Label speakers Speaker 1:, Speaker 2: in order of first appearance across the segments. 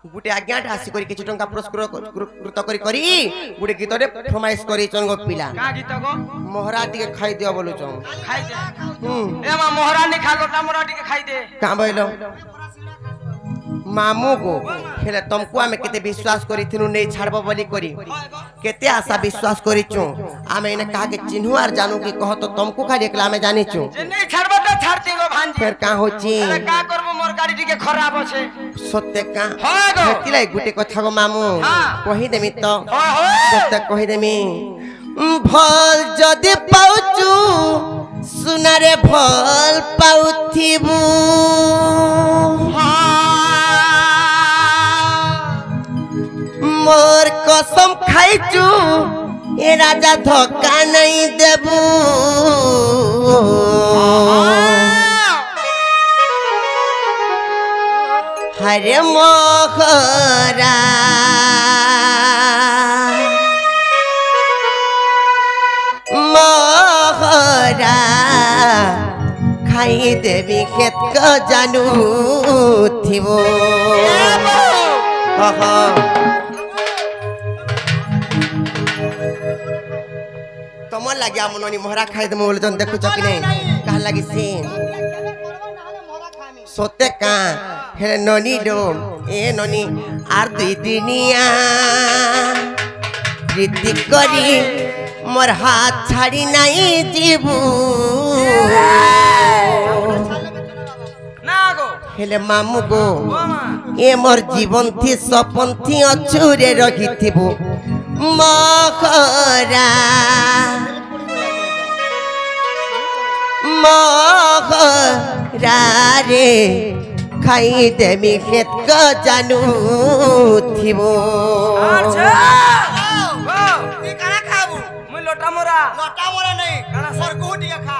Speaker 1: गुटे आज्ञा आसी करी किछ टंका पुरस्कृत करी गुटे गीत रे फरमाइश करी चन गो पिला
Speaker 2: का गीत गो
Speaker 1: मोहरा टिके खाई दियो बोलु चन
Speaker 2: खाई दे ए मा मोहरा नि खा गोटा मोहरा टिके खाई दे
Speaker 1: का बोलो मामू गो हेले तुमको आमे केते विश्वास करी थिनु नै छाड़बो बोली करी केते आशा विश्वास करी छु आमे इने का के चिन्हु आर जानू की कह तो तुमको खाली एकला आमे जानि छु
Speaker 2: जे नै छाड़बो त छाड़ती गो भांजी
Speaker 1: फिर का होची
Speaker 2: अरे का करबो मोर गाड़ी टिके खराब होछे
Speaker 1: सत्य का
Speaker 2: हां गो
Speaker 1: हेतिलाई गुटे कथा गो मामू कहि देमी तो सत्य कहि देमी भल जदि पाउचू सुनारे भल पाउथिबू मोर कसम खाइचू ए राजा धोखा नहीं देबू हरे मोहरा मोहरा खाई देवी खेत को जानू थिबो तमन लगे मननी मोहरा खाई दे बोल जन देखु कि नहीं कहा लगी सीन सोते का हे ननी डो ए ननी आर दुई दिनिया प्रीति करी मोर हाथ छाड़ी नहीं जीबू
Speaker 2: ना गो
Speaker 1: हेले मामू गो ए मोर जीवन थी सपन थी अछुरे रखिथिबू मोहरा मोहरा रे खाई देमी खेत को जानू थिबो
Speaker 2: अच्छा गो ती काना खाबू मुई लोटा मोरा नहीं काना सरगु टिके खा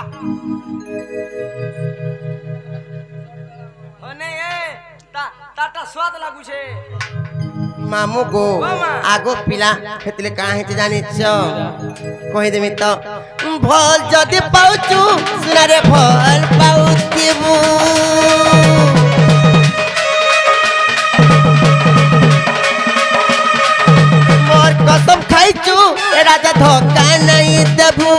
Speaker 2: ओने ए ताटा स्वाद लागू छे
Speaker 1: मामू गो आगो पिला हेतले का हेते जानि छ कहि देमी तो भल जदि पाउचू सुनारे भल पाउथिबू मोर कसम खाइचू ए राजा धोखा नहीं देबू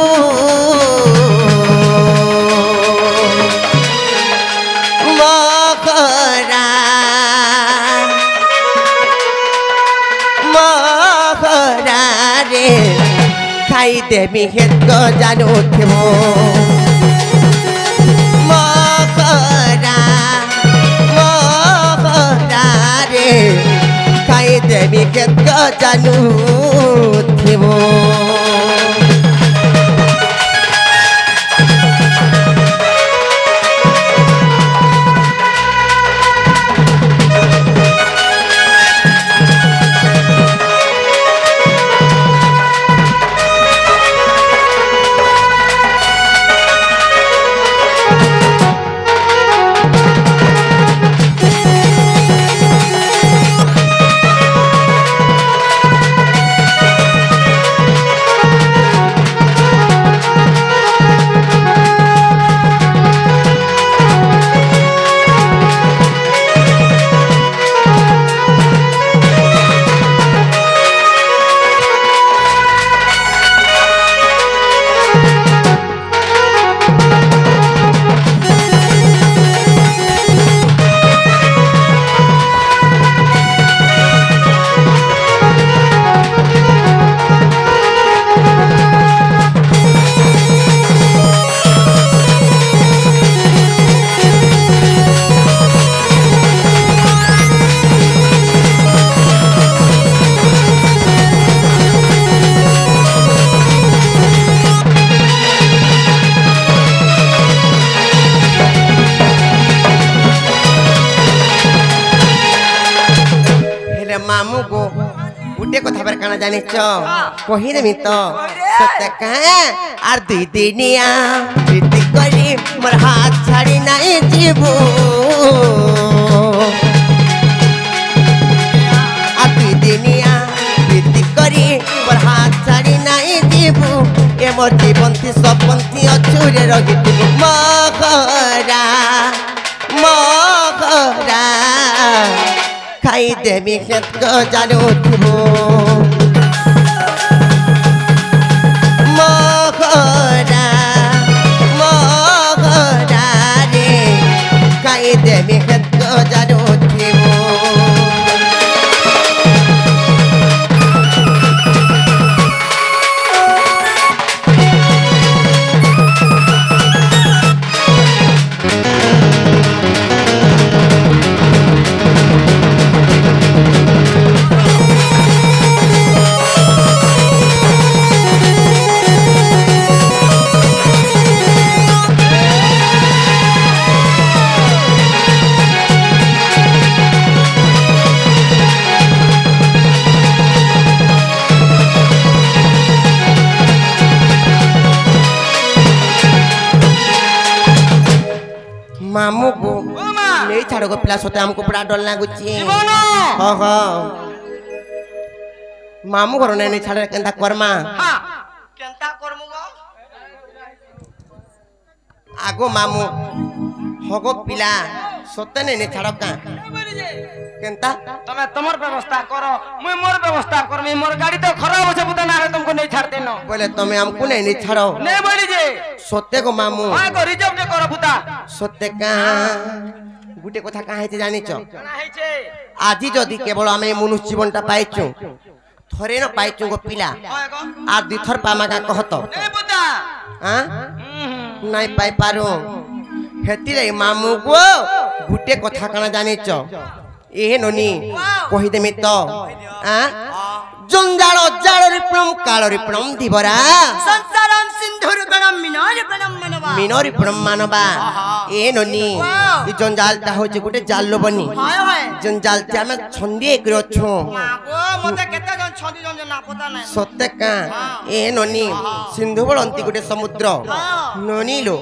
Speaker 1: मोहरा मोहरा रे खाई देमी खेत को जानू थिबो मोहरा मोहरा रे खाई देमी खेत को जानू थिबो मामू गो गुटे कथा पर काना जानि छ कहि देमी तो सत्य का आर दुई दिनिया प्रीति करी मोर हाथ छाड़ी नहीं जीबू आ दुई दिनिया प्रीति करी मोर हाथ छाड़ी नहीं जीबू ए मोर जीवन थी सपन थी अछुरे रखिथिबू मोहरा मोहरा खाई देवी खेत को जानो थिबो मोगरा मोगरा रे खाई देवी खेत को जानो थिबो मामू को नहीं छाड़ो को पिला सोते हमको बड़ा डर लागुची हो मामू घर नहीं छाड़े केंता कर्मा
Speaker 2: केंता करमु गो
Speaker 1: आगो मामू होगो पिला सोते नहीं छाड़ो का केंता
Speaker 2: तमे तमर व्यवस्था करो मुई मोर व्यवस्था करमी मोर गाड़ी तो खराब होছে बुता ना तुमको नहीं छाड़ देनो
Speaker 1: बोले तुम हमको नहीं छाड़ो
Speaker 2: नहीं बोली जे
Speaker 1: सोते को मामू
Speaker 2: हां को रिजर्व जे करो बुता
Speaker 1: सोते का गुटे कथा का हेते जानि छ
Speaker 2: ना हेचे
Speaker 1: आजी जदी केवल आमे मनुष्य जीवनटा पाइछु थरे न पाइछु गो पिला आ दिथर पामा का कहतो
Speaker 2: नहीं बुता
Speaker 1: हां नहीं पाई पारो हेती रे मामू को गुटे कथा काना जानि छ ए ननी कहि देमी तो हां जंजालो जालो रिप्रम कालो रिप्रम दिबरा
Speaker 2: संसारम सिंधुर गणम
Speaker 1: मिनोरी प्रम मानबा ए ननी ई जंजाल ता होचे गुटे जाल्लो बनी जंजाल ता हम छंदी एकरो छु
Speaker 2: ओ मते केते जन छंदी जन ना पता नै
Speaker 1: सत्य का ए ननी सिंधु बळंती गुटे समुद्र ननी लो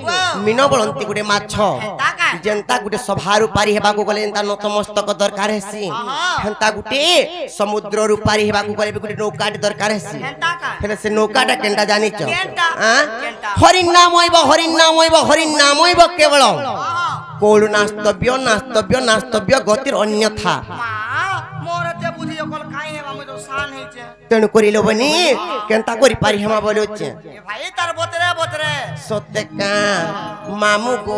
Speaker 1: मिनो बळंती गुटे माछ जेंता गुटे सभारु पारी हेबा को गले एंता नतमस्तक दरकार हेसी हेंता गुटे समुद्र रु पारी हेबा को गले गुटे नौका दरकार हेसी हेले से नौकाटा केंटा जानि छ हां हरिन नाम होइबो केवल कोळु नास्तव्य गतिर अन्यथा
Speaker 2: मोर ते बुद्धि ओकल काई हेबा म तो शान हेचे
Speaker 1: तेनु करिलो बनी केंता करि पारी हेमा बोलोचे
Speaker 2: भाई तार बोतरे
Speaker 1: सत्य का मामू को